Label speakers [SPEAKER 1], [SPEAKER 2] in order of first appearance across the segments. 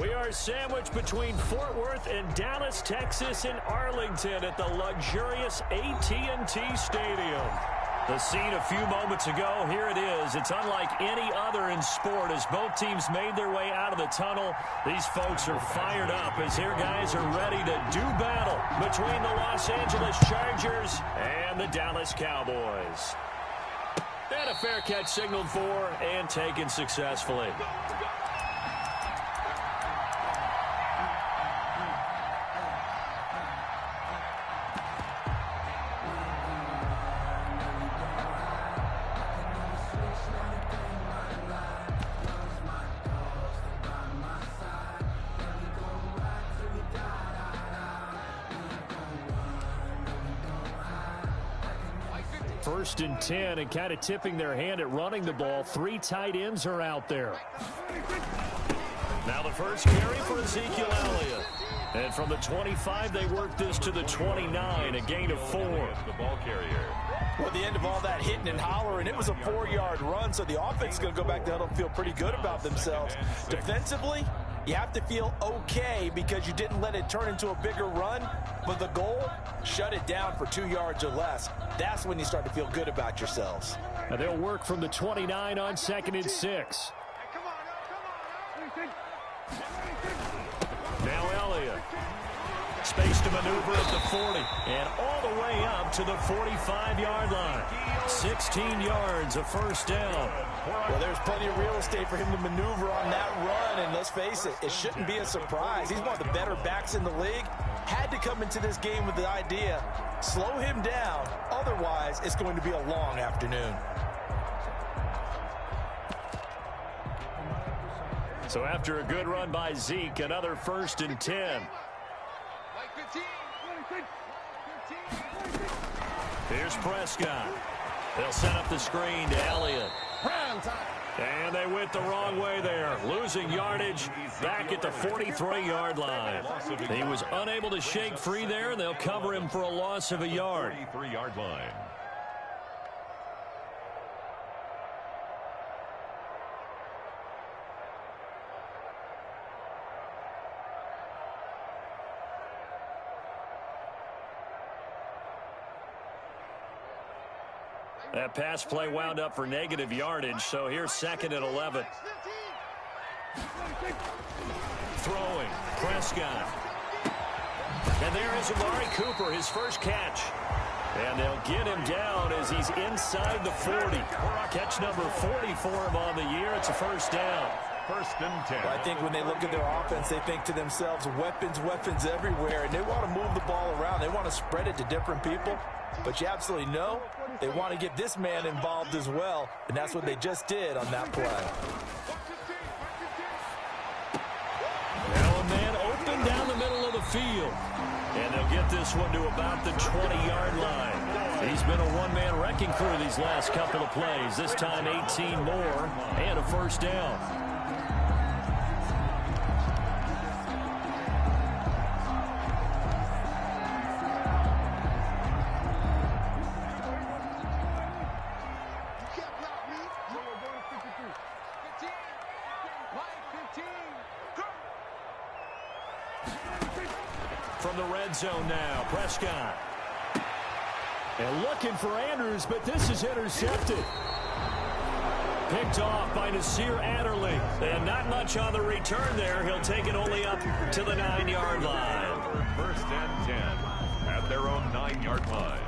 [SPEAKER 1] We are sandwiched between Fort Worth and Dallas, Texas, and Arlington at the luxurious AT&T Stadium. The scene a few moments ago, here it is. It's unlike any other in sport as both teams made their way out of the tunnel. These folks are fired up as their guys are ready to do battle between the Los Angeles Chargers and the Dallas Cowboys. And a fair catch signaled for and taken successfully. First and 10, and kind of tipping their hand at running the ball. 3 tight ends are out there. Now the first carry for Ezekiel Elliott. And from the 25, they work this to the 29, a gain of 4.
[SPEAKER 2] The ball carrier.
[SPEAKER 3] Well, at the end of all that hitting and hollering, it was a 4-yard run, so the offense is going to go back to huddle and feel pretty good about themselves. Defensively, you have to feel okay because you didn't let it turn into a bigger run, but the goal, shut it down for 2 yards or less. That's when you start to feel good about yourselves.
[SPEAKER 1] And they'll work from the 29 on 2nd and 6. Now Elliott. Space to maneuver at the 40 and all the way up to the 45-yard line. 16 yards, a first down.
[SPEAKER 3] Well, there's plenty of real estate for him to maneuver on that run, and let's face it, it shouldn't be a surprise. He's one of the better backs in the league. Had to come into this game with the idea, slow him down, otherwise it's going to be a long afternoon.
[SPEAKER 1] So after a good run by Zeke, another 1st and 10. Here's Prescott. They'll set up the screen to Elliott. And they went the wrong way there, losing yardage back at the 43-yard line. He was unable to shake free there, and they'll cover him for a loss of a yard.
[SPEAKER 2] 43-yard line.
[SPEAKER 1] That pass play wound up for negative yardage, so here's 2nd and 11. Throwing, Prescott. And there is Amari Cooper, his first catch. And they'll get him down as he's inside the 40. Catch number 40 for him on the year. It's a first down.
[SPEAKER 2] 1st and 10.
[SPEAKER 3] Well, I think when they look at their offense, they think to themselves, weapons, weapons everywhere, and they want to move the ball around. They want to spread it to different people. But you absolutely know they want to get this man involved as well, and that's what they just did on that play.
[SPEAKER 1] Now a man open down the middle of the field. And they'll get this one to about the 20-yard line. He's been a one-man wrecking crew these last couple of plays. This time 18 more and a first down. From the red zone now, Prescott. And looking for Andrews, but this is intercepted. Picked off by Nasir Adderley. And not much on the return there. He'll take it only up to the 9-yard line.
[SPEAKER 2] 1st and 10 at their own 9-yard line.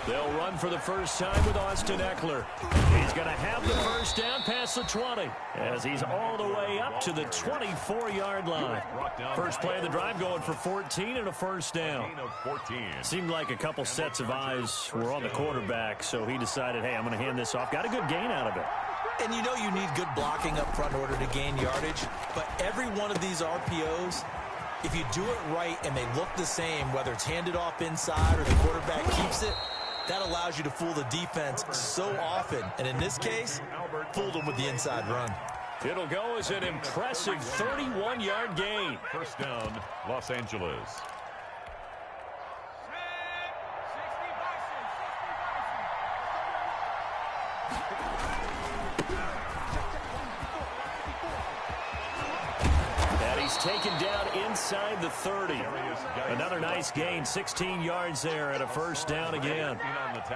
[SPEAKER 1] They'll run for the first time with Austin Eckler. He's going to have the first down past the 20 as he's all the way up to the 24-yard line. First play of the drive going for 14 and a first down. Seemed like a couple sets of eyes were on the quarterback, so he decided, hey, I'm going to hand this off. Got a good gain out of it.
[SPEAKER 3] And you know you need good blocking up front in order to gain yardage, but every one of these RPOs, if you do it right and they look the same, whether it's handed off inside or the quarterback keeps it, That allows you to fool the defense so often. And in this case, fooled them with the inside run.
[SPEAKER 1] It'll go as an impressive 31-yard gain.
[SPEAKER 2] First down, Los Angeles.
[SPEAKER 1] And he's taken down inside the 30. Another nice gain, 16 yards there and a first down again.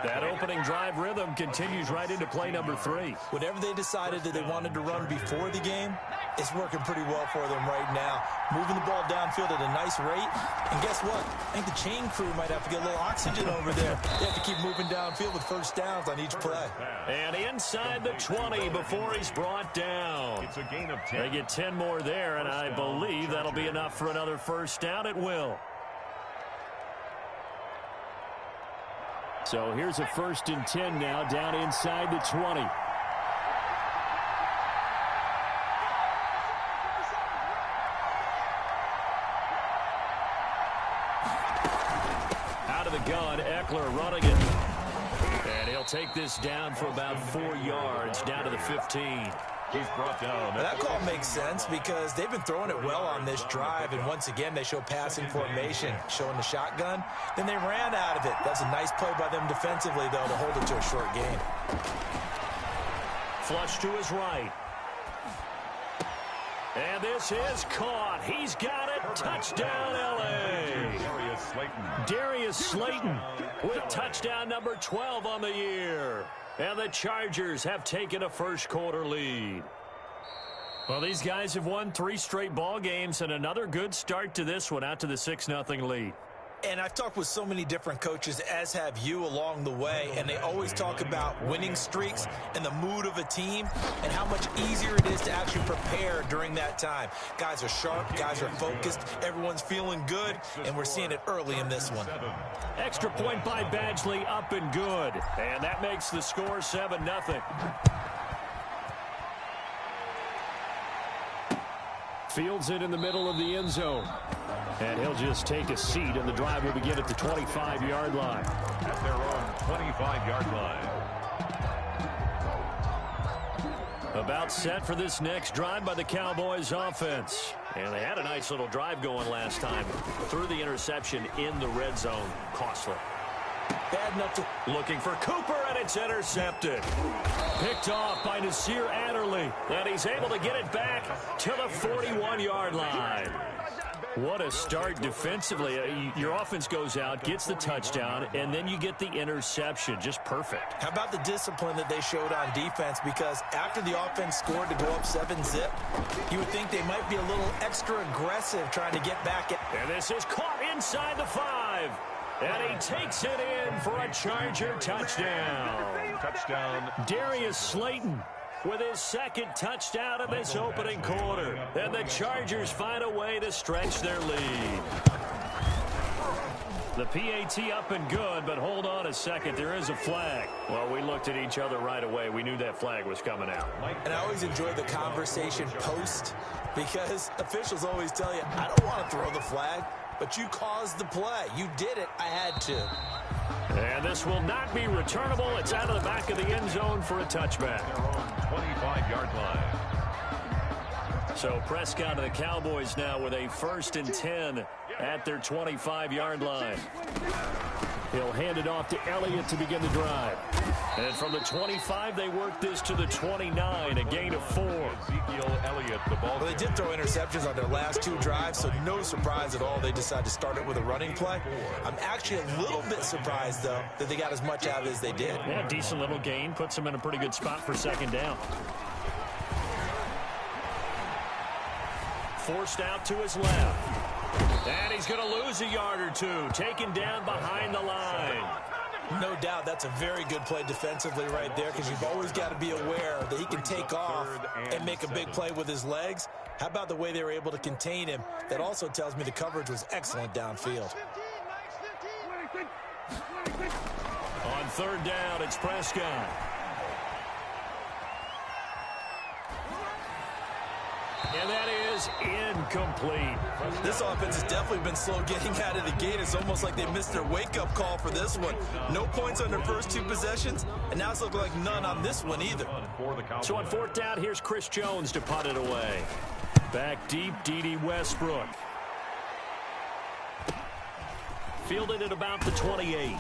[SPEAKER 1] That opening drive rhythm continues right into play number 3.
[SPEAKER 3] Whatever they decided that they wanted to run before the game, it's working pretty well for them right now. Moving the ball downfield at a nice rate. And guess what? I think the chain crew might have to get a little oxygen over there. They have to keep moving downfield with first downs on each play.
[SPEAKER 1] And inside the 20 before he's brought down.
[SPEAKER 2] It's a gain of 10.
[SPEAKER 1] They get 10 more there, and I believe that'll be enough for another first down. It will. So here's a 1st and 10 now down inside the 20. Out of the gun, Eckler running it. And he'll take this down for about 4 yards, down to the 15.
[SPEAKER 2] He's brought down.
[SPEAKER 3] That call makes sense because they've been throwing it well on this drive, and once again they show passing formation, showing the shotgun. Then they ran out of it. That's a nice play by them defensively, though, to hold it to a short gain.
[SPEAKER 1] Flush to his right. And this is caught. He's got it. Touchdown, L.A. Darius Slayton with touchdown number 12 on the year. And the Chargers have taken a first-quarter lead. Well, these guys have won 3 straight ball games, and another good start to this one, out to the 6-0 lead.
[SPEAKER 3] And I've talked with so many different coaches, as have you, along the way, and they always talk about winning streaks and the mood of a team and how much easier it is to actually prepare during that time. Guys are sharp, guys are focused, everyone's feeling good, and we're seeing it early in this one.
[SPEAKER 1] Extra point by Badgley, up and good. And that makes the score 7-0. Fields it in the middle of the end zone. And he'll just take a seat, and the drive will begin at the 25-yard line.
[SPEAKER 2] At their own 25-yard line.
[SPEAKER 1] About set for this next drive by the Cowboys offense. And they had a nice little drive going last time. Through the interception in the red zone. Costly.
[SPEAKER 3] Bad enough to...
[SPEAKER 1] Looking for Cooper, and it's intercepted. Picked off by Nasir Adderley. And he's able to get it back to the 41-yard line. What a start defensively. Your offense goes out, gets the touchdown, and then you get the interception. Just perfect.
[SPEAKER 3] How about the discipline that they showed on defense? Because after the offense scored to go up 7-zip, you would think they might be a little extra aggressive trying to get back at...
[SPEAKER 1] And this is caught inside the 5. And he takes it in for a Charger touchdown.
[SPEAKER 2] Touchdown.
[SPEAKER 1] Darius Slayton with his 2nd touchdown of this opening quarter. And the Chargers find a way to stretch their lead. The PAT up and good, but hold on a second. There is a flag. Well, we looked at each other right away. We knew that flag was coming out.
[SPEAKER 3] And I always enjoy the conversation post because officials always tell you, I don't want to throw the flag, but you caused the play. You did it. I had to.
[SPEAKER 1] And this will not be returnable. It's out of the back of the end zone for a touchback.
[SPEAKER 2] 25-yard line.
[SPEAKER 1] So Prescott and the Cowboys now with a 1st and 10 at their 25-yard line. He'll hand it off to Elliott to begin the drive. And from the 25, they work this to the 29, a gain of 4.
[SPEAKER 2] Ezekiel Elliott, the ball.
[SPEAKER 3] Well, they did throw interceptions on their last 2 drives, so no surprise at all they decided to start it with a running play. I'm actually a little bit surprised, though, that they got as much out of it as they did.
[SPEAKER 1] Yeah, decent little gain. Puts them in a pretty good spot for 2nd down. Forced out to his left. And he's going to lose a yard or 2. Taken down behind the line.
[SPEAKER 3] No doubt that's a very good play defensively right there because you've always got to be aware that he can take off and make a big play with his legs. How about the way they were able to contain him? That also tells me the coverage was excellent downfield.
[SPEAKER 1] On 3rd down, it's Prescott. And that is incomplete.
[SPEAKER 3] This offense has definitely been slow getting out of the gate. It's almost like they missed their wake-up call for this one. No points on their first 2 possessions, and now it's looking like none on this one either.
[SPEAKER 1] So on 4th down, here's Chris Jones to punt it away. Back deep, D.D. Westbrook. Fielded at about the 28.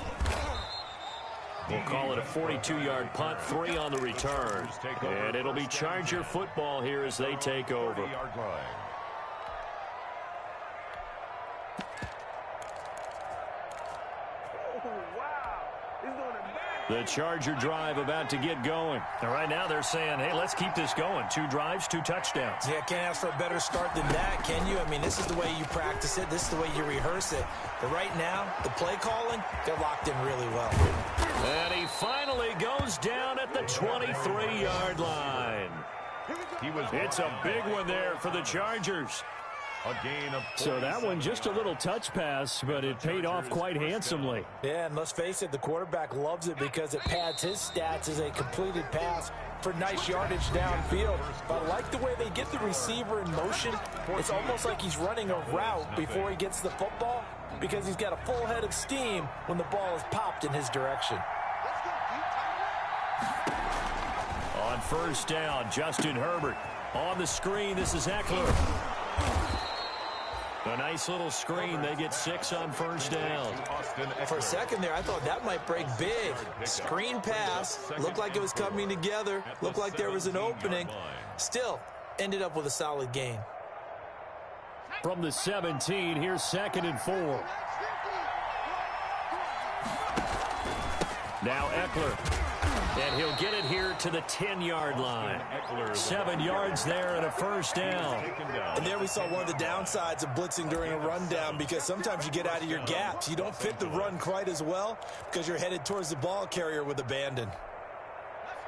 [SPEAKER 1] We'll call it a 42-yard punt, 3 on the return. And it'll be Charger football here as they take over. The Charger drive about to get going. And right now they're saying, hey, let's keep this going. 2 drives, 2 touchdowns.
[SPEAKER 3] Yeah, can't ask for a better start than that, can you? I mean, this is the way you practice it. This is the way you rehearse it. But right now, the play calling, they're locked in really well.
[SPEAKER 1] And he finally goes down at the 23-yard line. It's a big one there for the Chargers. So that one just a little touch pass, but it paid off quite handsomely.
[SPEAKER 3] Yeah, and let's face it, the quarterback loves it because it pads his stats as a completed pass for nice yardage downfield. But I like the way they get the receiver in motion. It's almost like he's running a route before he gets the football because he's got a full head of steam when the ball is popped in his direction.
[SPEAKER 1] On 1st down, Justin Herbert. On the screen, this is Eckler. A nice little screen. They get 6 on 1st down.
[SPEAKER 3] For a second there, I thought that might break big. Screen pass. Looked like it was coming together. Looked like there was an opening. Still, ended up with a solid gain.
[SPEAKER 1] From the 17, here's 2nd and 4. Now Eckler. And he'll get it here to the 10-yard line. 7 yards there and a 1st down.
[SPEAKER 3] And there we saw one of the downsides of blitzing during a rundown because sometimes you get out of your gaps. You don't fit the run quite as well because you're headed towards the ball carrier with abandon.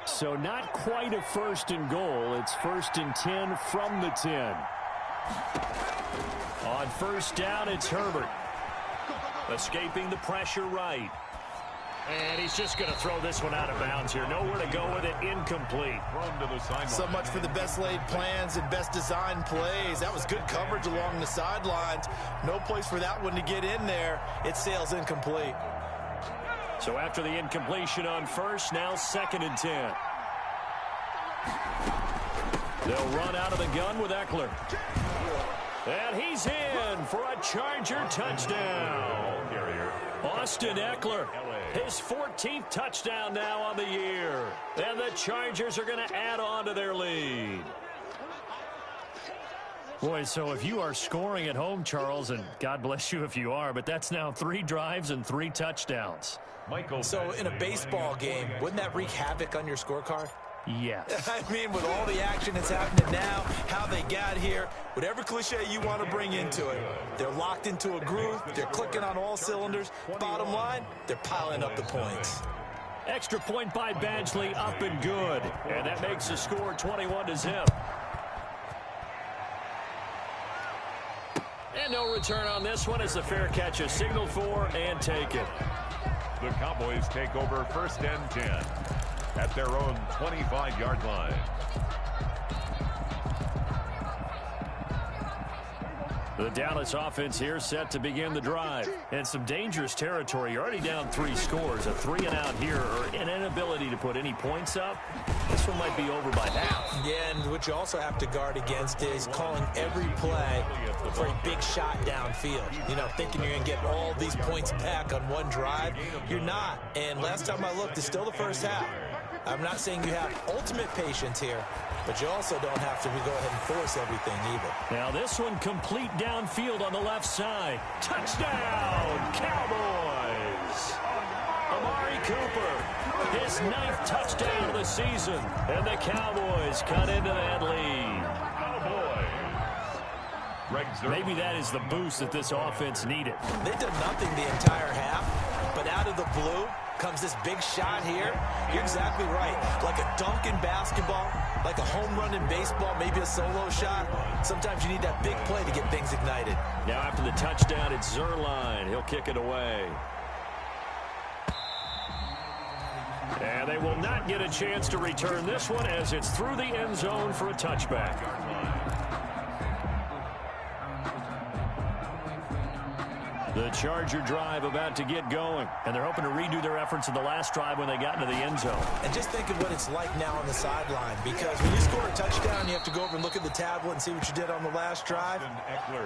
[SPEAKER 1] So not quite a 1st and goal. It's 1st and 10 from the 10. On 1st down, it's Herbert. Escaping the pressure right. And he's just going to throw this one out of bounds here. Nowhere to go with it. Incomplete.
[SPEAKER 3] So much for the best laid plans and best designed plays. That was good coverage along the sidelines. No place for that one to get in there. It sails incomplete.
[SPEAKER 1] So after the incompletion on 1st, now 2nd and 10. They'll run out of the gun with Eckler. And he's in for a Charger touchdown. Austin Eckler. His 14th touchdown now on the year. And the Chargers are going to add on to their lead. Boy, so if you are scoring at home, Charles, and God bless you if you are, but that's now 3 drives and 3 touchdowns.
[SPEAKER 3] So in a baseball game, wouldn't that wreak havoc on your scorecard?
[SPEAKER 1] Yes.
[SPEAKER 3] I mean, with all the action that's happening now, how they got here, whatever cliche you want to bring into it, they're locked into a groove, they're clicking on all cylinders. Bottom line, they're piling up the points.
[SPEAKER 1] Extra point by Badgley, up and good. And that makes the score 21-0. And no return on this one as the fair catch is signaled for and taken.
[SPEAKER 2] The Cowboys take over 1st and 10 at their own 25-yard line.
[SPEAKER 1] The Dallas offense here set to begin the drive. And some dangerous territory. You're already down 3 scores. A 3-and-out here or an inability to put any points up. This one might be over by half.
[SPEAKER 3] Yeah, and what you also have to guard against is calling every play for a big shot downfield. You know, thinking you're going to get all these points back on one drive. You're not. And last time I looked, it's still the first half. I'm not saying you have ultimate patience here, but you also don't have to go ahead and force everything either.
[SPEAKER 1] Now this one complete downfield on the left side. Touchdown, Cowboys! Amari Cooper, his 9th touchdown of the season. And the Cowboys cut into that lead. Maybe that is the boost that this offense needed.
[SPEAKER 3] They've done nothing the entire half, but out of the blue comes this big shot here. You're exactly right. Like a dunk in basketball, like a home run in baseball, maybe a solo shot. Sometimes you need that big play to get things ignited.
[SPEAKER 1] Now after the touchdown, it's Zerline. He'll kick it away. And they will not get a chance to return this one as it's through the end zone for a touchback. The Charger drive about to get going, and they're hoping to redo their efforts in the last drive when they got into the end zone.
[SPEAKER 3] And just think of what it's like now on the sideline, because when you score a touchdown, you have to go over and look at the tablet and see what you did on the last drive.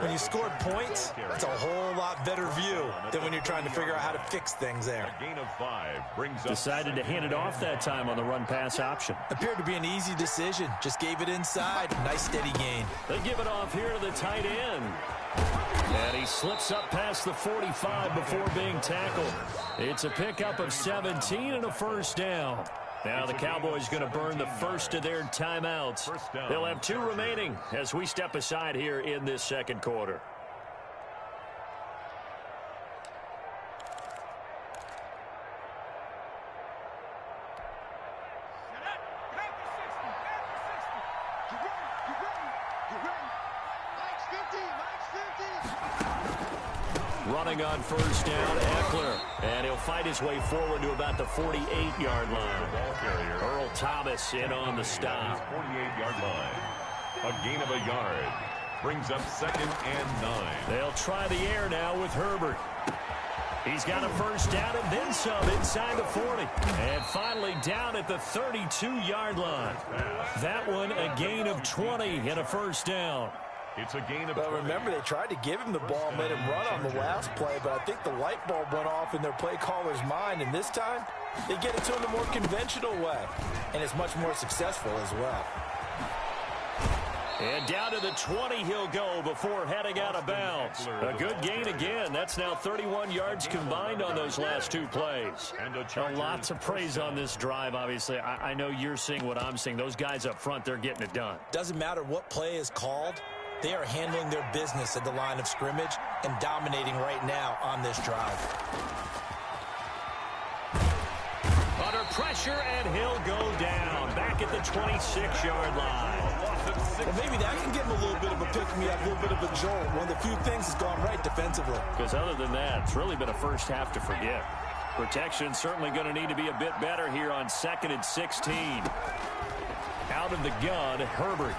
[SPEAKER 3] When you scored points, it's a whole lot better view than when you're trying to figure out how to fix things there.
[SPEAKER 2] A gain of 5 brings up.
[SPEAKER 1] Decided to hand it off that time on the run-pass option.
[SPEAKER 3] Appeared to be an easy decision. Just gave it inside. Nice steady gain.
[SPEAKER 1] They give it off here to the tight end. And he slips up past the 45 before being tackled. It's a pickup of 17 and a first down. Now the Cowboys going to burn the first of their timeouts. They'll have 2 remaining as we step aside here in this second quarter. Running on first down, Eckler. And he'll fight his way forward to about the 48-yard line. Earl Thomas in on the stop.
[SPEAKER 2] 48-yard line. A gain of a yard. Brings up 2nd and 9.
[SPEAKER 1] They'll try the air now with Herbert. He's got a first down and then some inside the 40. And finally down at the 32-yard line. That one a gain of 20 and a first down.
[SPEAKER 2] It's a gain of.
[SPEAKER 3] Well, remember, they tried to give him the ball, made him run on the last play, but I think the light bulb went off in their play caller's mind, and this time they get it to him the more conventional way, and it's much more successful as well.
[SPEAKER 1] And down to the 20 he'll go before heading out of bounds. A good gain again. That's now 31 yards combined on those last 2 plays. Lots of praise on this drive, obviously. I know you're seeing what I'm seeing. Those guys up front, they're getting it done.
[SPEAKER 3] Doesn't matter what play is called. They are handling their business at the line of scrimmage and dominating right now on this drive.
[SPEAKER 1] Under pressure, and he'll go down. Back at the 26-yard line.
[SPEAKER 3] Well, maybe that can give him a little bit of a pick-me-up, a little bit of a jolt. One of the few things that's gone right defensively.
[SPEAKER 1] Because other than that, it's really been a first half to forget. Protection certainly going to need to be a bit better here on 2nd and 16. Out of the gun, Herbert.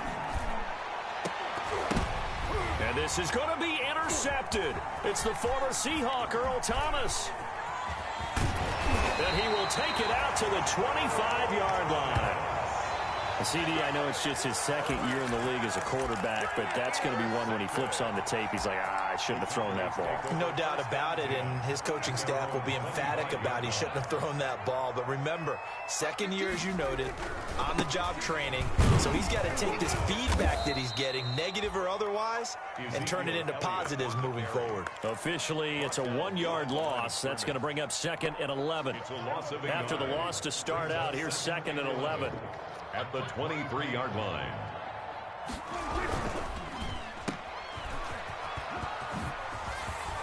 [SPEAKER 1] And this is going to be intercepted. It's the former Seahawk, Earl Thomas. And he will take it out to the 25-yard line. CD, I know it's just his 2nd year in the league as a quarterback, but that's going to be one when he flips on the tape. He's like, I shouldn't have thrown that ball.
[SPEAKER 3] No doubt about it, and his coaching staff will be emphatic about he shouldn't have thrown that ball. But remember, 2nd year, as you noted, on-the-job training. So he's got to take this feedback that he's getting, negative or otherwise, and turn it into positives moving forward.
[SPEAKER 1] Officially, it's a 1-yard loss. That's going to bring up 2nd and 11. After the loss to start out, here's 2nd and 11.
[SPEAKER 2] At the 23-yard line.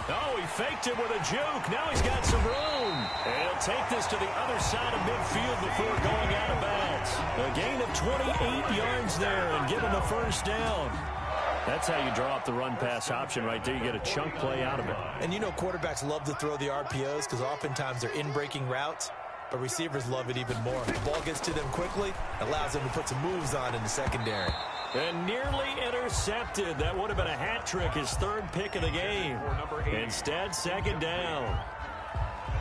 [SPEAKER 1] Oh, he faked it with a juke. Now he's got some room. And he'll take this to the other side of midfield before going out of bounds. A gain of 28 yards there and give him a first down. That's how you draw up the run-pass option right there. You get a chunk play out of it.
[SPEAKER 3] And you know quarterbacks love to throw the RPOs because oftentimes they're in-breaking routes. But receivers love it even more. The ball gets to them quickly, allows them to put some moves on in the secondary.
[SPEAKER 1] And nearly intercepted. That would have been a hat trick, his 3rd pick of the game. Instead, 2nd down.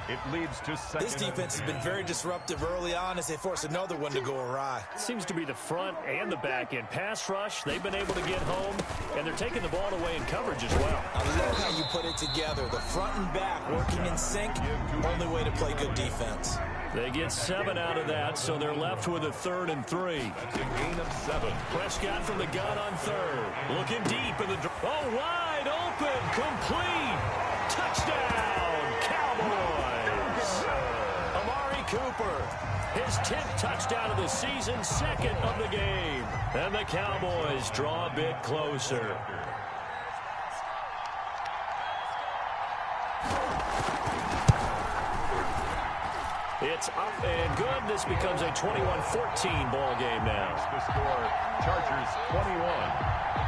[SPEAKER 2] It leads to 2nd.
[SPEAKER 3] This defense has been very disruptive early on as they force another one to go awry.
[SPEAKER 1] Seems to be the front and the back end. Pass rush, they've been able to get home, and they're taking the ball away in coverage as well.
[SPEAKER 3] I love how you put it together. The front and back working in sync, only way to play good defense.
[SPEAKER 1] They get 7 out of that, so they're left with a 3rd and 3.
[SPEAKER 2] That's a gain of 7.
[SPEAKER 1] Prescott from the gun on 3rd. Looking deep in the... Oh, wide open, complete. Touchdown, Cowboys. Amari Cooper, his 10th touchdown of the season, 2nd of the game. And the Cowboys draw a bit closer. It's up and good. This becomes a 21-14 ball game now.
[SPEAKER 2] The score, Chargers 21,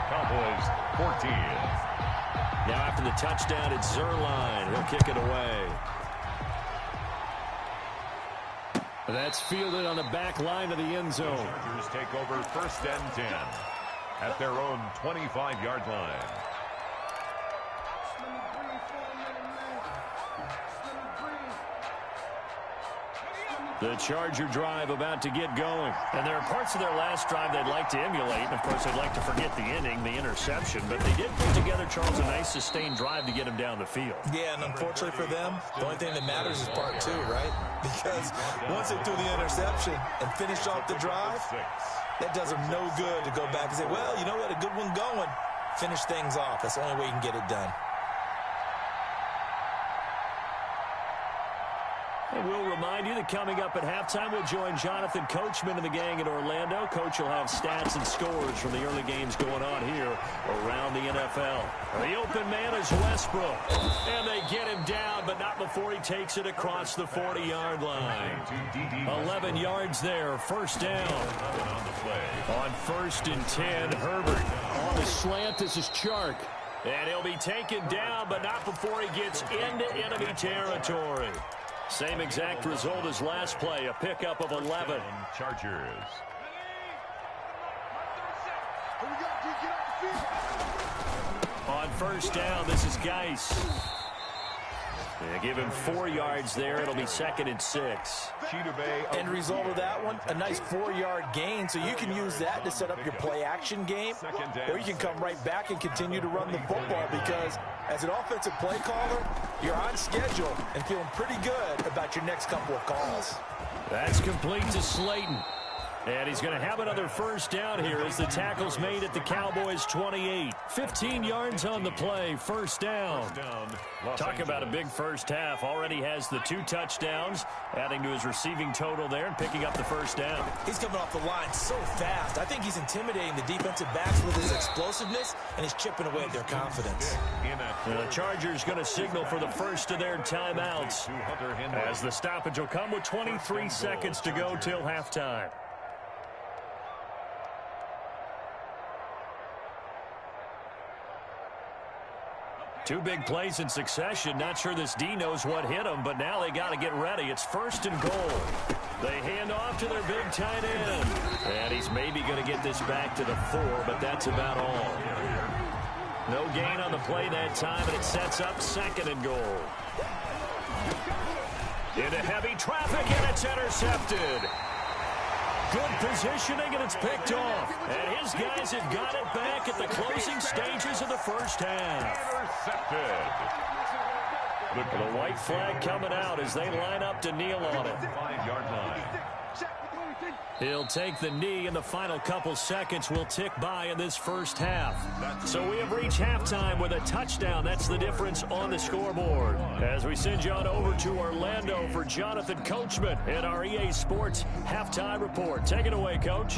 [SPEAKER 2] Cowboys 14.
[SPEAKER 1] Now after the touchdown, it's Zerline. He'll kick it away. That's fielded on the back line of the end zone.
[SPEAKER 2] Chargers take over 1st and 10 at their own 25-yard line.
[SPEAKER 1] The Charger drive about to get going. And there are parts of their last drive they'd like to emulate. And, of course, they'd like to forget the inning, the interception. But they did put together, Charles, a nice sustained drive to get him down the field.
[SPEAKER 3] Yeah, and unfortunately for them, the only thing that matters is part two, right? Because once they threw the interception and finished off the drive, that does them no good to go back and say, well, you know, we had a good one going. Finish things off. That's the only way you can get it done.
[SPEAKER 1] And we'll remind you that coming up at halftime, we'll join Jonathan Coachman and the gang in Orlando. Coach will have stats and scores from the early games going on here around the NFL. The open man is Westbrook. And they get him down, but not before he takes it across the 40-yard line. 11 yards there, first down. On 1st and 10, Herbert. On the slant, this is Chark. And he'll be taken down, but not before he gets into enemy territory. Same exact result as last play, a pickup of 11.
[SPEAKER 2] Chargers.
[SPEAKER 1] On 1st down, this is Geis. They give him 4 yards there. It'll be 2nd and 6.
[SPEAKER 3] End result of that one, a nice 4-yard gain, so you can use that to set up your play-action game, or you can come right back and continue to run the football because as an offensive play caller, you're on schedule and feeling pretty good about your next couple of calls.
[SPEAKER 1] That's complete to Slayton. And he's going to have another first down here as the tackle's made at the Cowboys' 28. 15 yards on the play, first down. Talk about a big first half. Already has the 2 touchdowns, adding to his receiving total there and picking up the first down.
[SPEAKER 3] He's coming off the line so fast. I think he's intimidating the defensive backs with his explosiveness, and he's chipping away at their confidence.
[SPEAKER 1] The Chargers going to signal for the first of their timeouts as the stoppage will come with 23 seconds to go till halftime. 2 big plays in succession. Not sure this D knows what hit him, but now they got to get ready. It's 1st and goal. They hand off to their big tight end. And he's maybe going to get this back to the 4, but that's about all. No gain on the play that time, and it sets up 2nd and goal. Into heavy traffic, and it's intercepted. Good positioning, and it's picked off. And his guys have got it back at the closing stages of the first half.
[SPEAKER 2] Intercepted.
[SPEAKER 1] The white flag coming out as they line up to kneel on it.
[SPEAKER 2] 5-yard line.
[SPEAKER 1] He'll take the knee, and the final couple seconds will tick by in this first half. So we have reached halftime with a touchdown. That's the difference on the scoreboard. As we send you on over to Orlando for Jonathan Coachman in our EA Sports Halftime Report. Take it away, Coach.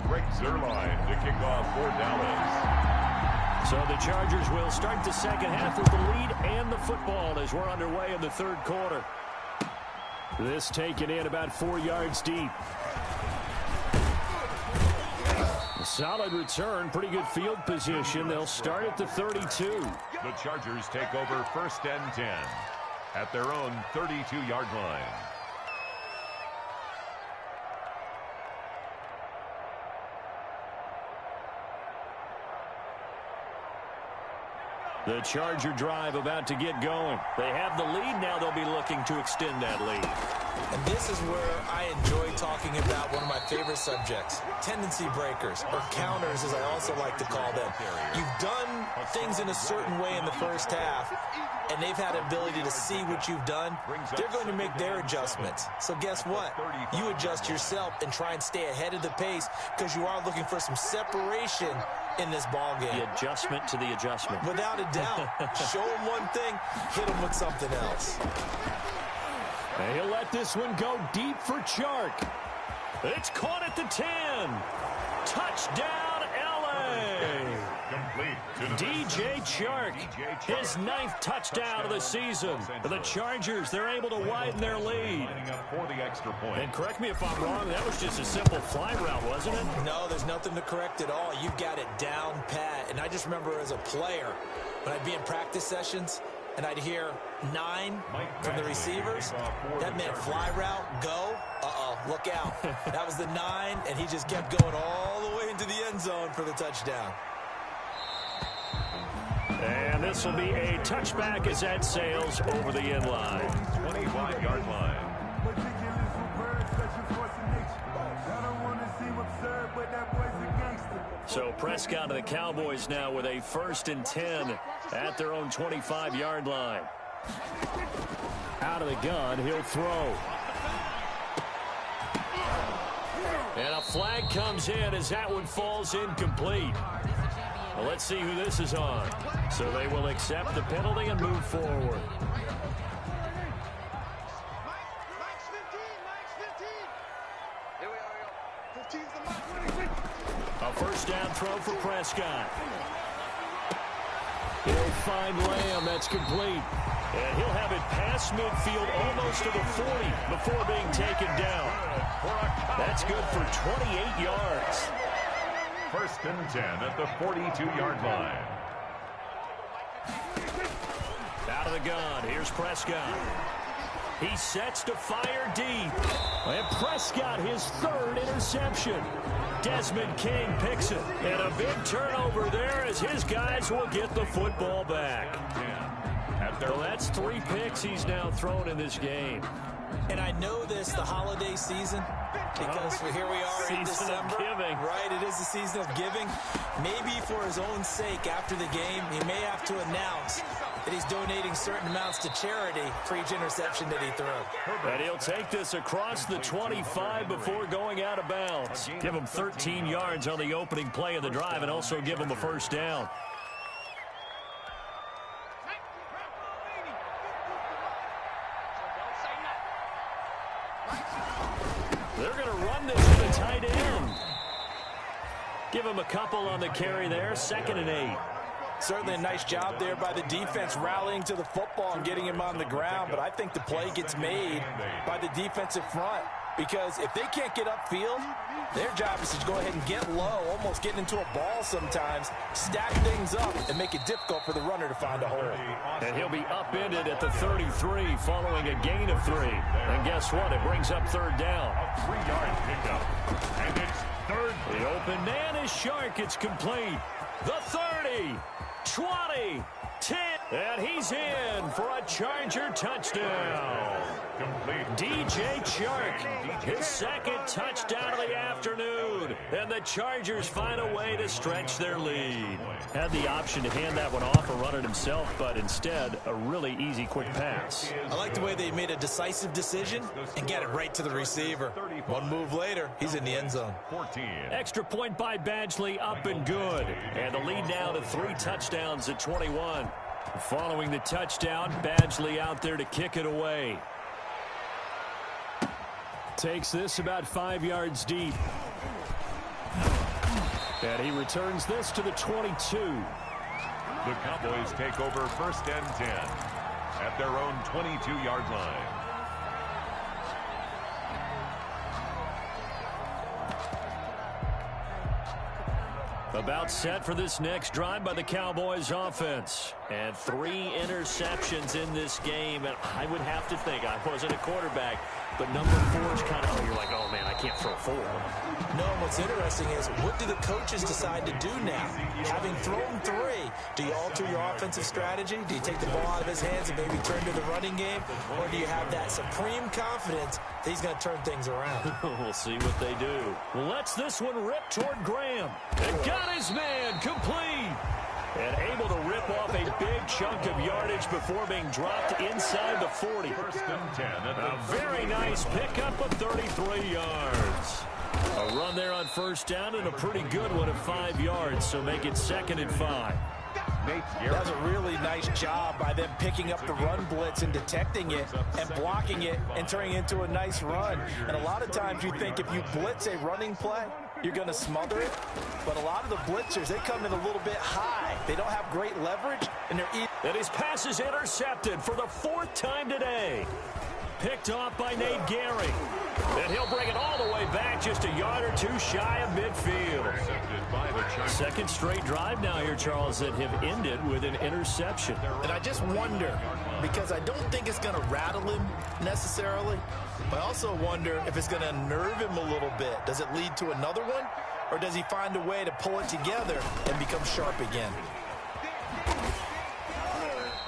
[SPEAKER 2] Greg Zuerlein to kick off for Dallas.
[SPEAKER 1] So the Chargers will start the second half with the lead and the football as we're underway in the third quarter. This taken in about 4 yards deep. A solid return, pretty good field position. They'll start at the 32.
[SPEAKER 2] The Chargers take over 1st and 10 at their own 32-yard line.
[SPEAKER 1] The Charger drive about to get going. They have the lead. Now they'll be looking to extend that lead.
[SPEAKER 3] And this is where I enjoy talking about one of my favorite subjects, tendency breakers, or counters as I also like to call them. You've done things in a certain way in the first half, and they've had an ability to see what you've done. They're going to make their adjustments. So guess what? You adjust yourself and try and stay ahead of the pace because you are looking for some separation in this ball game.
[SPEAKER 1] The adjustment to the adjustment.
[SPEAKER 3] Without a doubt. Show them one thing, hit them with something else.
[SPEAKER 1] And he'll let this one go deep for Chark. It's caught at the 10. Touchdown, L.A. DJ Chark, his 9th touchdown of the season. The Chargers, they're able to widen their lead. And correct me if I'm wrong, that was just a simple fly route, wasn't it?
[SPEAKER 3] No, there's nothing to correct at all. You've got it down pat. And I just remember as a player, when I'd be in practice sessions, and I'd hear 9 from the receivers, that meant fly route, go, look out. That was the 9, and he just kept going all the way into the end zone for the touchdown.
[SPEAKER 1] And And this will be a touchback as that sails over the end line.
[SPEAKER 2] 25-yard line.
[SPEAKER 1] So Prescott and the Cowboys now with a 1st and 10 at their own 25-yard line. Out of the gun, he'll throw. And a flag comes in as that one falls incomplete. Well, let's see who this is on. So they will accept the penalty and move forward. A first down throw for Prescott. He'll find Lamb. That's complete. And he'll have it past midfield almost to the 40 before being taken down. That's good for 28 yards.
[SPEAKER 2] 1st and 10 at the 42-yard line.
[SPEAKER 1] Out of the gun. Here's Prescott. He sets to fire deep. And Prescott, his 3rd interception. Desmond King picks it. And a big turnover there as his guys will get the football back. Well, that's 3 picks he's now thrown in this game.
[SPEAKER 3] And I know this, the holiday season, because here we are in December. Right, it is the season of giving. Maybe for his own sake after the game, he may have to announce that he's donating certain amounts to charity for each interception that he threw.
[SPEAKER 1] And he'll take this across the 25 before going out of bounds. Give him 13 yards on the opening play of the drive and also give him a first down. They're going to run this to the tight end. Give him a couple on the carry there. 2nd and 8.
[SPEAKER 3] Certainly a nice job there by the defense rallying to the football and getting him on the ground. But I think the play gets made by the defensive front. Because if they can't get upfield, their job is to go ahead and get low, almost getting into a ball sometimes, stack things up, and make it difficult for the runner to find a hole.
[SPEAKER 1] And he'll be upended at the 33 following a gain of 3. And guess what? It brings up 3rd down.
[SPEAKER 2] A 3-yard pickup. And it's 3rd.
[SPEAKER 1] The open man is Shark. It's complete. The 30, 20, 10. And he's in for a Charger touchdown.
[SPEAKER 2] Complete.
[SPEAKER 1] DJ Chark, his 2nd touchdown of the afternoon. And the Chargers find a way to stretch their lead. Had the option to hand that one off or run it himself, but instead, a really easy, quick pass.
[SPEAKER 3] I like the way they made a decisive decision and get it right to the receiver. One move later, he's in the end zone.
[SPEAKER 2] 14.
[SPEAKER 1] Extra point by Badgley, up and good. And the lead now to 3 touchdowns at 21. Following the touchdown, Badgley out there to kick it away. Takes this about 5 yards deep. And he returns this to the 22.
[SPEAKER 2] The Cowboys take over 1st and 10 at their own 22-yard line.
[SPEAKER 1] About set for this next drive by the Cowboys offense. And 3 interceptions in this game. And I would have to think, I wasn't a quarterback, but number 4 is kind of, you're like, oh man, I can't throw 4.
[SPEAKER 3] No, what's interesting is, what do the coaches decide to do now? Having thrown 3, do you alter your offensive strategy? Do you take the ball out of his hands and maybe turn to the running game? Or do you have that supreme confidence that he's going to turn things around?
[SPEAKER 1] We'll see what they do. Lets this one rip toward Graham. And got his man complete. And able to rip off a big chunk of yardage before being dropped inside the 40.
[SPEAKER 2] 1st and 10.
[SPEAKER 1] A very nice pickup of 33 yards. A run there on 1st down and a pretty good one of 5 yards, so make it 2nd and 5.
[SPEAKER 3] That was a really nice job by them picking up the run blitz and detecting it and blocking it and turning it into a nice run. And a lot of times you think if you blitz a running play, you're going to smother it. But a lot of the blitzers, they come in a little bit high. They don't have great leverage, and they're easy.
[SPEAKER 1] And his pass is intercepted for the 4th time today. Picked off by Nate Gehring. And he'll bring it all the way back just a yard or 2 shy of midfield. 2nd straight drive now here, Charles, that have ended with an interception.
[SPEAKER 3] And I just wonder, because I don't think it's going to rattle him necessarily, but I also wonder if it's going to nerve him a little bit. Does it lead to another one, or does he find a way to pull it together and become sharp again?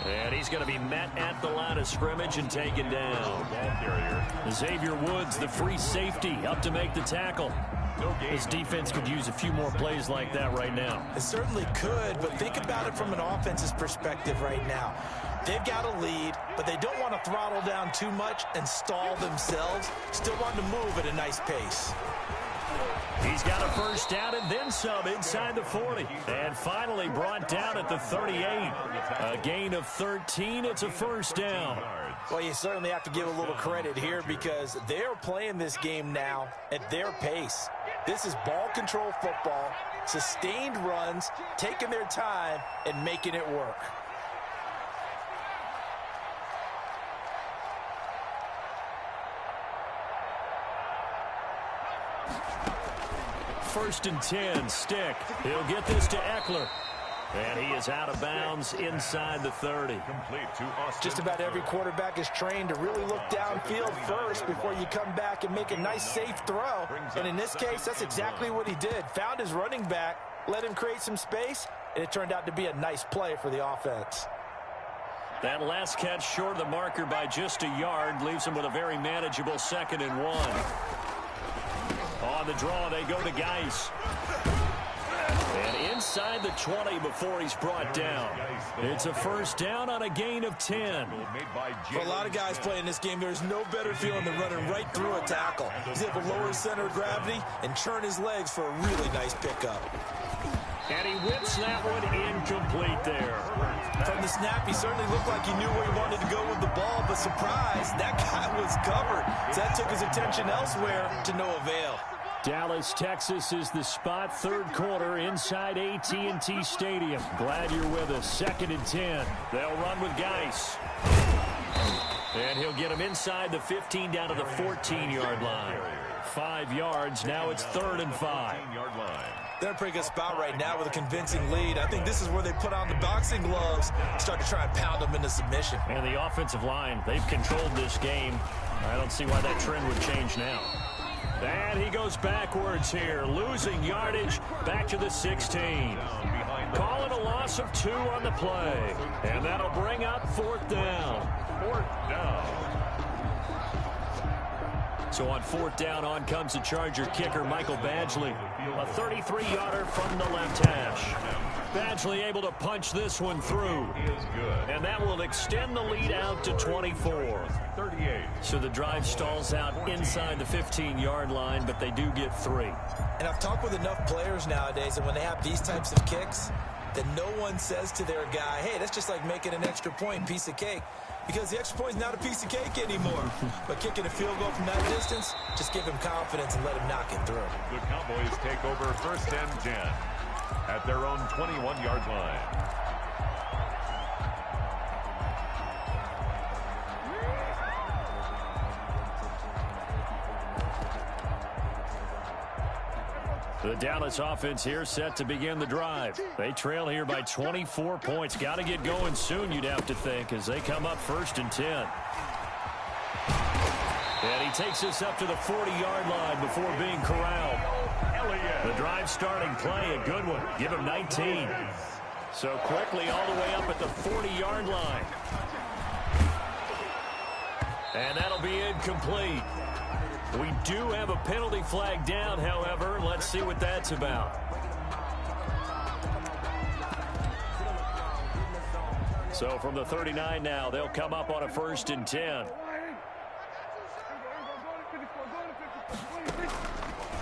[SPEAKER 1] And he's going to be met at the line of scrimmage and taken down. Xavier Woods, the free safety, up to make the tackle. This defense could use a few more plays like that right now.
[SPEAKER 3] It certainly could, but think about it from an offense's perspective right now. They've got a lead, but they don't want to throttle down too much and stall themselves. Still want to move at a nice pace.
[SPEAKER 1] He's got a first down and then some inside the 40. And finally brought down at the 38. A gain of 13. It's a first down.
[SPEAKER 3] Well, you certainly have to give a little credit here because they're playing this game now at their pace. This is ball control football, sustained runs, taking their time and making it work.
[SPEAKER 1] First and 10, Stick. He'll get this to Eckler. And he is out of bounds inside the 30.
[SPEAKER 3] Just about every quarterback is trained to really look downfield first before you come back and make a nice, safe throw. And in this case, that's exactly what he did. Found his running back, let him create some space, and it turned out to be a nice play for the offense.
[SPEAKER 1] That last catch short of the marker by just a yard leaves him with a very manageable 2nd and 1. On the draw, they go to Geis. And inside the 20 before he's brought down. It's a first down on a gain of 10.
[SPEAKER 3] For a lot of guys playing this game, there's no better feeling than running right through a tackle. He's able to lower his center of gravity and churn his legs for a really nice pickup.
[SPEAKER 1] And he whips that one incomplete there.
[SPEAKER 3] From the snap, he certainly looked like he knew where he wanted to go with the ball, but surprise, that guy was covered. So that took his attention elsewhere to no avail.
[SPEAKER 1] Dallas, Texas is the spot. Third quarter inside AT&T Stadium. Glad you're with us. 2nd and 10. They'll run with Geis. And he'll get him inside the 15 down to the 14-yard line. 5 yards. Now it's 3rd and 5.
[SPEAKER 3] They're in a pretty good spot right now with a convincing lead. I think this is where they put on the boxing gloves, start to try and pound them into submission.
[SPEAKER 1] And the offensive line, they've controlled this game. I don't see why that trend would change now. And he goes backwards here, losing yardage back to the 16. Calling a loss of 2 on the play. And that'll bring up 4th down.
[SPEAKER 2] 4th down.
[SPEAKER 1] So on 4th down, on comes the Charger kicker, Michael Badgley. A 33-yarder from the left hash. Badgley able to punch this one through. And that will extend the lead out to 24.
[SPEAKER 2] 38.
[SPEAKER 1] So the drive stalls out inside the 15-yard line, but they do get 3.
[SPEAKER 3] And I've talked with enough players nowadays, and when they have these types of kicks, that no one says to their guy, hey, that's just like making an extra point, piece of cake. Because the extra point is not a piece of cake anymore. But kicking a field goal from that distance, just give him confidence and let him knock it through.
[SPEAKER 2] The Cowboys take over 1st and 10 at their own 21-yard line.
[SPEAKER 1] The Dallas offense here set to begin the drive. They trail here by 24 points. Got to get going soon, you'd have to think, as they come up 1st and 10. And he takes us up to the 40-yard line before being corralled. The drive starting play, a good one. Give him 19. So quickly all the way up at the 40-yard line. And that'll be incomplete. We do have a penalty flag down, however. Let's see what that's about. So from the 39 now, they'll come up on a 1st and 10.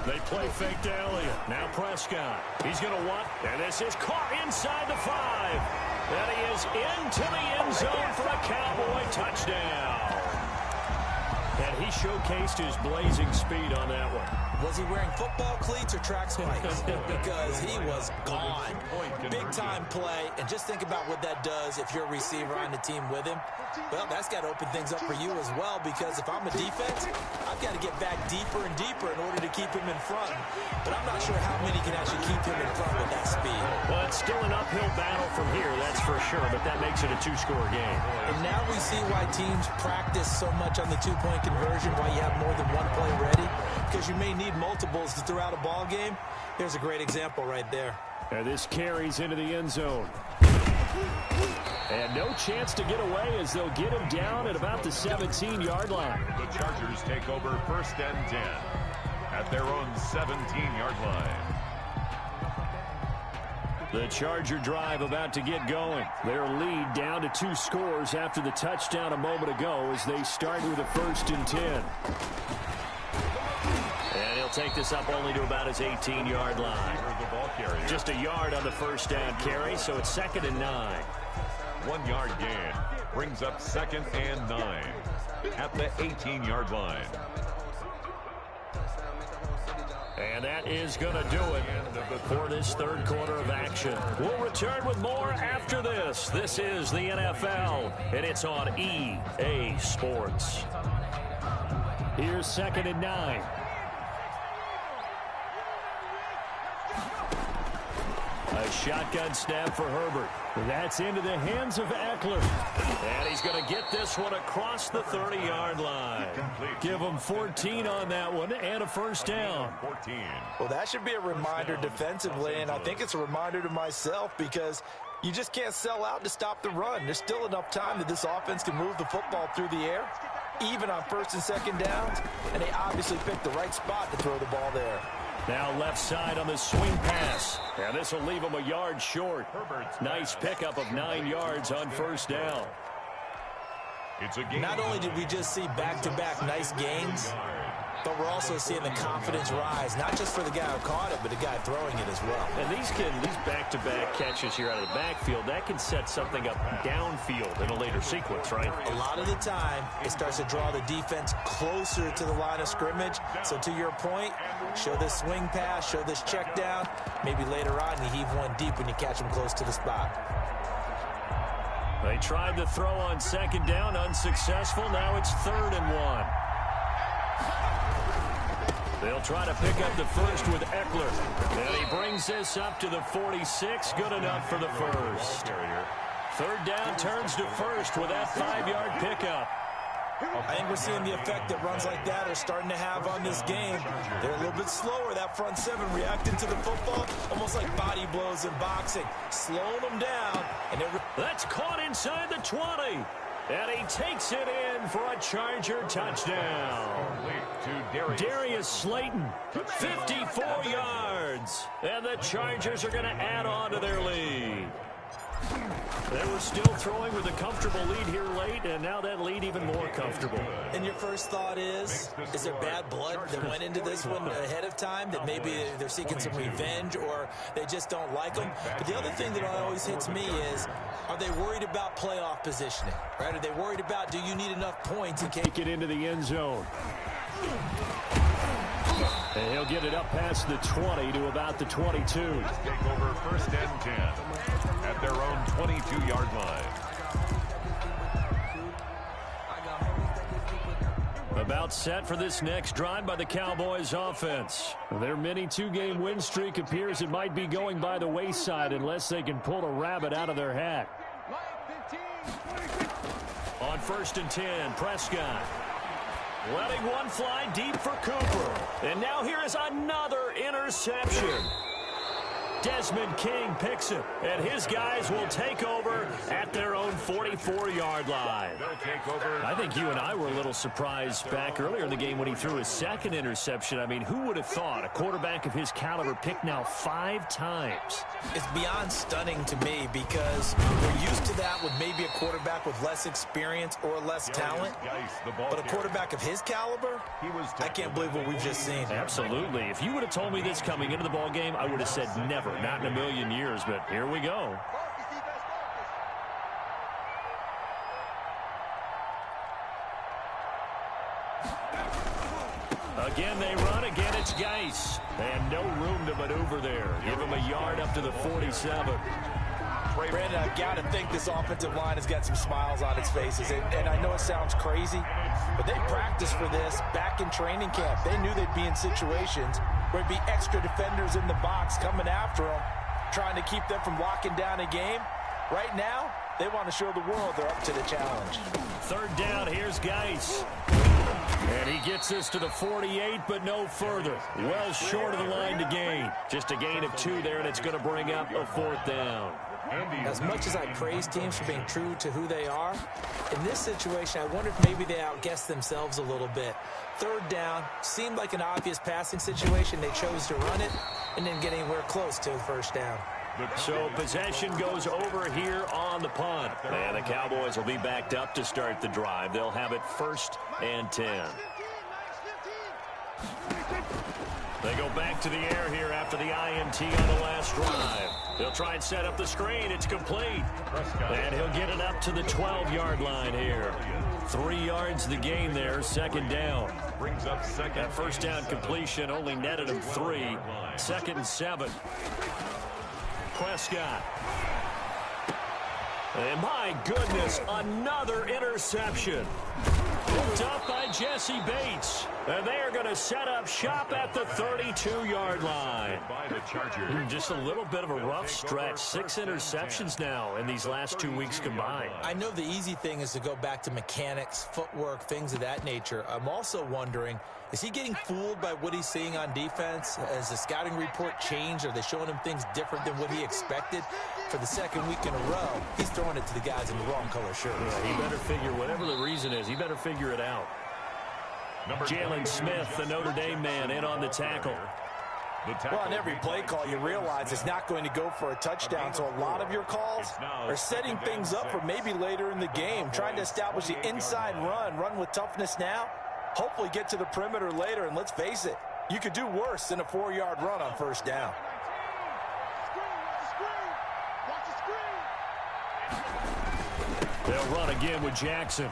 [SPEAKER 1] They play fake to Elliott. Now Prescott. He's going to want, and this is caught inside the 5. And he is into the end zone for a Cowboy touchdown. And he showcased his blazing speed on that one.
[SPEAKER 3] Was he wearing football cleats or track spikes? Because he was gone. Big-time play, and just think about what that does if you're a receiver on the team with him. Well, that's got to open things up for you as well, because if I'm a defense, I've got to get back deeper and deeper in order to keep him in front. But I'm not sure how many can actually keep him in front with that speed.
[SPEAKER 1] Well, it's still an uphill battle from here, that's for sure, but that makes it a 2-score game.
[SPEAKER 3] And now we see why teams practice so much on the 2-point conversion, why you have more than one play ready, because you may need multiples to throw out a ball game. There's a great example right there.
[SPEAKER 1] And this carries into the end zone. And no chance to get away as they'll get him down at about the 17-yard line.
[SPEAKER 2] The Chargers take over 1st and 10 at their own 17-yard line.
[SPEAKER 1] The Charger drive about to get going. Their lead down to 2 scores after the touchdown a moment ago as they start with a 1st and 10. And he'll take this up only to about his 18-yard line. Just a yard on the 1st down carry, so it's 2nd and 9.
[SPEAKER 2] 1 yard gain brings up 2nd and 9 at the 18-yard line.
[SPEAKER 1] And that is going to do it for this 3rd quarter of action. We'll return with more after this. This is the NFL, and it's on EA Sports. Here's 2nd and 9. A shotgun snap for Herbert. That's into the hands of Eckler. And he's going to get this one across the 30-yard line. Give him 14 on that one and a 1st down.
[SPEAKER 3] Well, that should be a reminder defensively, and I think it's a reminder to myself because you just can't sell out to stop the run. There's still enough time that this offense can move the football through the air, even on 1st and 2nd downs, and they obviously picked the right spot to throw the ball there.
[SPEAKER 1] Now left side on the swing pass. And this will leave him a yard short. Nice pickup of 9 yards on 1st down.
[SPEAKER 3] Not only did we just see back-to-back nice gains, but we're also seeing the confidence rise, not just for the guy who caught it, but the guy throwing it as well.
[SPEAKER 1] And these back-to-back catches here out of the backfield, that can set something up downfield in a later sequence, right?
[SPEAKER 3] A lot of the time, it starts to draw the defense closer to the line of scrimmage. So to your point, show this swing pass, show this check down. Maybe later on you heave one deep when you catch them close to the spot.
[SPEAKER 1] They tried to throw on 2nd down, unsuccessful. Now it's 3rd and 1. They'll try to pick up the 1st with Eckler. And he brings this up to the 46. Good enough for the 1st. 3rd down turns to 1st with that 5-yard pickup.
[SPEAKER 3] I think we're seeing the effect that runs like that are starting to have on this game. They're a little bit slower, that front 7, reacting to the football, almost like body blows in boxing, slowing them down. And
[SPEAKER 1] that's caught inside the 20. And he takes it in for a Charger touchdown. Darius Slayton, 54 yards. And the Chargers are going to add on to their lead. They were still throwing with a comfortable lead here late, and now that lead even more comfortable.
[SPEAKER 3] And your first thought is there bad blood that went into this one ahead of time, that maybe they're seeking some revenge or they just don't like them? But the other thing that always hits me is, are they worried about playoff positioning? Right? Are they worried about, do you need enough points in case...
[SPEAKER 1] Take it into the end zone. And he'll get it up past the 20 to about the 22.
[SPEAKER 2] Take over 1st and 10 at their own 22-yard line.
[SPEAKER 1] About set for this next drive by the Cowboys offense. Their mini 2-game win streak appears it might be going by the wayside unless they can pull a rabbit out of their hat. On 1st and 10, Prescott. Letting one fly deep for Cooper. And now here is another interception. Desmond King picks it, and his guys will take over at their own 44-yard line. I think you and I were a little surprised back earlier in the game when he threw his 2nd interception. I mean, who would have thought a quarterback of his caliber picked now 5 times?
[SPEAKER 3] It's beyond stunning to me because we're used to that with maybe a quarterback with less experience or less talent. But a quarterback of his caliber, I can't believe what we've just seen.
[SPEAKER 1] Absolutely. If you would have told me this coming into the ball game, I would have said never. Not in a million years, but here we go. Again, they run. Again, it's Geis. And no room to maneuver there. Give him a yard up to the 47.
[SPEAKER 3] Brandon, I've got to think this offensive line has got some smiles on its faces. And I know it sounds crazy, but they practiced for this back in training camp. They knew they'd be in situations where it'd be extra defenders in the box coming after them, trying to keep them from locking down a game. Right now, they want to show the world they're up to the challenge.
[SPEAKER 1] 3rd down, here's Geis. And he gets this to the 48, but no further. Well short of the line to gain. Just a gain of 2 there, and it's going to bring up a 4th down.
[SPEAKER 3] As much as I praise teams for being true to who they are, in this situation, I wonder if maybe they outguessed themselves a little bit. Third down, seemed like an obvious passing situation. They chose to run it and didn't get anywhere close to a first down.
[SPEAKER 1] So possession goes over here on the punt. And the Cowboys will be backed up to start the drive. They'll have it 1st and 10. They go back to the air here after the INT on the last drive. They'll try and set up the screen. It's complete. And he'll get it up to the 12-yard line here. 3 yards the gain there, 2nd down. That first down completion only netted him 3. 2nd and 7. Prescott. And my goodness, another interception. Picked up by Jesse Bates. And they are going to set up shop at the 32-yard line. Just a little bit of a rough stretch. 6 interceptions now in these last 2 weeks combined.
[SPEAKER 3] I know the easy thing is to go back to mechanics, footwork, things of that nature. I'm also wondering, is he getting fooled by what he's seeing on defense? Has the scouting report changed? Are they showing him things different than what he expected? For the 2nd week in a row, he's throwing it to the guys in the wrong color shirts.
[SPEAKER 1] Yeah, he better figure, whatever the reason is, he better figure it out. Jalen Smith, the Notre Dame man, in on the tackle.
[SPEAKER 3] Well, on every play call, you realize it's not going to go for a touchdown, so a lot of your calls are setting things up for maybe later in the game, trying to establish the inside run with toughness now, hopefully get to the perimeter later, and let's face it, you could do worse than a 4-yard run on 1st down.
[SPEAKER 1] They'll run again with Jackson.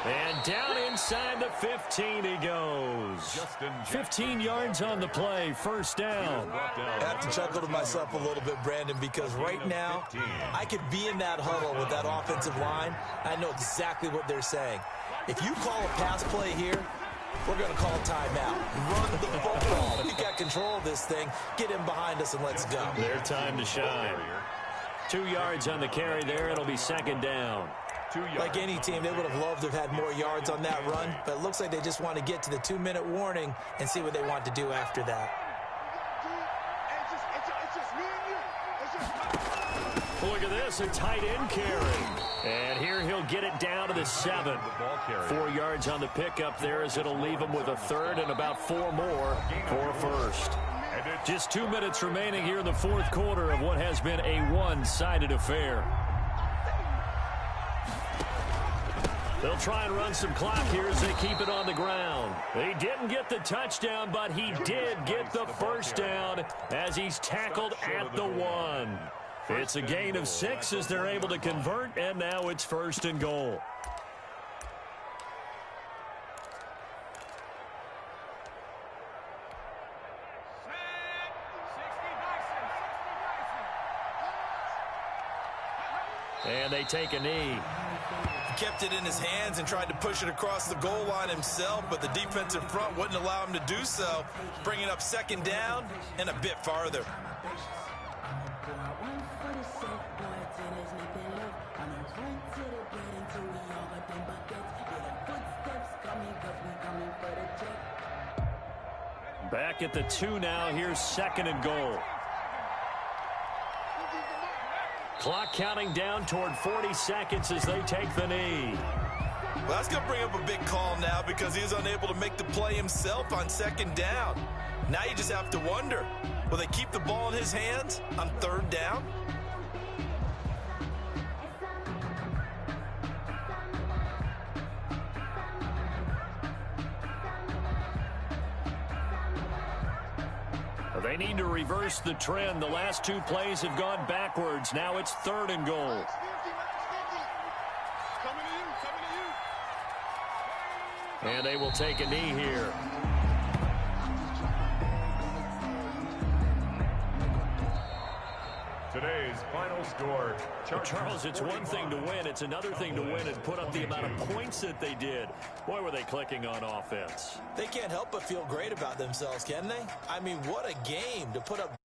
[SPEAKER 1] And down inside the 15 he goes. 15 yards on the play, 1st down.
[SPEAKER 3] I have to chuckle to myself a little bit, Brandon, because right now I could be in that huddle with that offensive line. I know exactly what they're saying. If you call a pass play here, we're going to call a timeout. Run the football. We got control of this thing. Get him behind us and let's go.
[SPEAKER 1] Their time to shine. 2 yards on the carry there. It'll be 2nd down.
[SPEAKER 3] Like any team, they would have loved to have had more yards on that run, but it looks like they just want to get to the 2-minute warning and see what they want to do after that.
[SPEAKER 1] Look at this, a tight end carry. And here he'll get it down to the 7. 4 yards on the pickup there as it'll leave him with a 3rd and about 4 more for 1st. Just 2 minutes remaining here in the 4th quarter of what has been a one-sided affair. They'll try and run some clock here as they keep it on the ground. He didn't get the touchdown, but he did get the 1st down as he's tackled at the 1. It's a gain of 6 as they're able to convert, and now it's 1st and goal. And they take a knee.
[SPEAKER 3] He kept it in his hands and tried to push it across the goal line himself, but the defensive front wouldn't allow him to do so, bringing up 2nd down and a bit farther.
[SPEAKER 1] Back at the 2 now. Here's 2nd and goal. Clock counting down toward 40 seconds as they take the knee.
[SPEAKER 3] Well, that's going to bring up a big call now because he's unable to make the play himself on 2nd down. Now you just have to wonder, will they keep the ball in his hands on 3rd down?
[SPEAKER 1] They need to reverse the trend. The last 2 plays have gone backwards. Now it's 3rd and goal. And they will take a knee here.
[SPEAKER 2] Today's final score.
[SPEAKER 1] Charles, it's one thing to win. It's another thing to win and put up the amount of points that they did. Boy, were they clicking on offense.
[SPEAKER 3] They can't help but feel great about themselves, can they? I mean, what a game to put up.